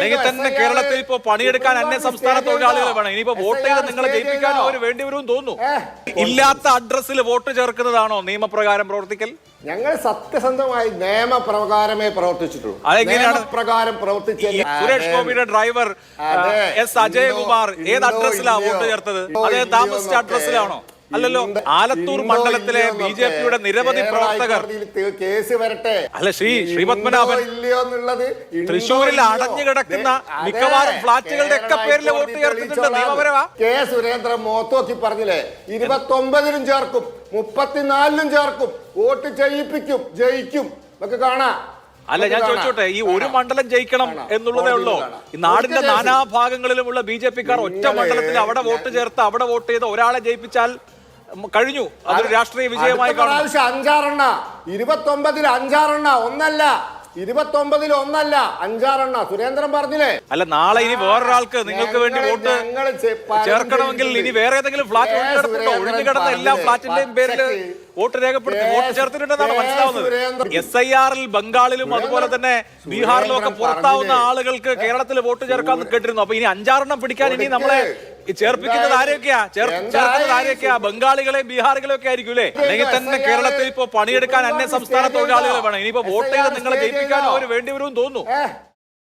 അല്ലെങ്കിൽ തന്നെ കേരളത്തിൽ ഇപ്പോ പണിയെടുക്കാൻ അന്യ സംസ്ഥാന തൊഴിലാളികൾ വേണം. ഇനിയിപ്പോ വോട്ട് ചെയ്ത് നിങ്ങളെ ജയിപ്പിക്കാനോ അവർ വേണ്ടിവരും തോന്നുന്നു. ഇല്ലാത്ത അഡ്രസ്സിൽ വോട്ട് ചേർക്കുന്നതാണോ നിയമപ്രകാരം പ്രവർത്തിക്കൽ? ഞങ്ങൾ സത്യസന്ധമായി നിയമപ്രകാരമേ പ്രവർത്തിച്ചിട്ടുള്ളൂ. നിയമപ്രകാരം പ്രവർത്തിച്ച സുരേഷ് ഗോപിയുടെ ഡ്രൈവർ എസ് അജയകുമാർ ഏത് അഡ്രസ്സിലാണ് വോട്ട് ചേർത്തത്? അതേ താമസിച്ച അഡ്രസ്സിലാണോ? അല്ലല്ലോ. ആലത്തൂർ മണ്ഡലത്തിലെ ബിജെപിയുടെ നിരവധി പ്രവർത്തകർ കേസ് വരട്ടെ. അല്ല ശ്രീപത്മനാഭൻ ഇല്ലയോ എന്നുള്ളത് തൃശ്ശൂരിൽ അടഞ്ഞു കിടക്കുന്ന മിക്കവാറും ഫ്ളാറ്റുകളുടെ ഒക്കെ പേരിൽ വോട്ട് ചേർത്തിട്ടുണ്ട്. നിയമപരമാ? കെ സുരേന്ദ്രൻ മോത്തോക്കി പറഞ്ഞില്ലേ, 29-ലും ചേർക്കും, 34-ലും ചേർക്കും, വോട്ട് ചെയ്യിപ്പിക്കും, ജയിക്കും ഒക്കെ കാണാം. അല്ല, ഞാൻ ചോദിച്ചോട്ടെ, ഈ ഒരു മണ്ഡലം ജയിക്കണം എന്നുള്ളതേ ഉള്ളൂ. ഈ നാടിന്റെ നാനാഭാഗങ്ങളിലുമുള്ള ബിജെപിക്കാർ ഒറ്റ മണ്ഡലത്തിൽ അവിടെ വോട്ട് ചേർത്ത് അവിടെ വോട്ട് ചെയ്ത് ഒരാളെ ജയിപ്പിച്ചാൽ കഴിഞ്ഞു. അതൊരു രാഷ്ട്രീയ വിജയമായി കാണും. 5-6 29-ൽ 5-6 ഒന്നല്ല, 29-ൽ 1 5-6 സുരേന്ദ്രൻ പറഞ്ഞില്ലേ. അല്ല, നാളെ ഇനി വേറൊരാൾക്ക് നിങ്ങൾക്ക് വേണ്ടി വോട്ട് ചേർക്കണമെങ്കിൽ ഇനി വേറെ ഏതെങ്കിലും ഫ്ലാറ്റ് ഒഴിഞ്ഞു കിടന്ന എല്ലാ ഫ്ലാറ്റിന്റെയും പേരിൽ വോട്ട് രേഖപ്പെടുത്തി വോട്ട് ചേർത്തിട്ടുണ്ടെന്നാണ് മനസ്സിലാവുന്നത്. SIR-ൽ ബംഗാളിലും അതുപോലെ തന്നെ ബീഹാറിലും ഒക്കെ പുറത്താവുന്ന ആളുകൾക്ക് കേരളത്തിൽ വോട്ട് ചേർക്കാന്ന് കേട്ടിരുന്നു. അപ്പൊ ഇനി 5-6 പിടിക്കാൻ ഇനി നമ്മളെ ചേർപ്പിക്കുന്നത് ആരെയൊക്കെയാ? ചേർക്കുന്നത് ആരെയൊക്കെയാ? ബംഗാളികളെയും ബീഹാറികളെയും ഒക്കെ ആയിരിക്കും അല്ലേ? അല്ലെങ്കിൽ തന്നെ കേരളത്തിൽ ഇപ്പോ പണിയെടുക്കാൻ അന്യ സംസ്ഥാന തൊഴിലാളികൾ വേണം. ഇനിയിപ്പോ വോട്ട് ചെയ്ത് നിങ്ങളെ ജയിപ്പിക്കാനോ അവർ വേണ്ടിവരും തോന്നുന്നു.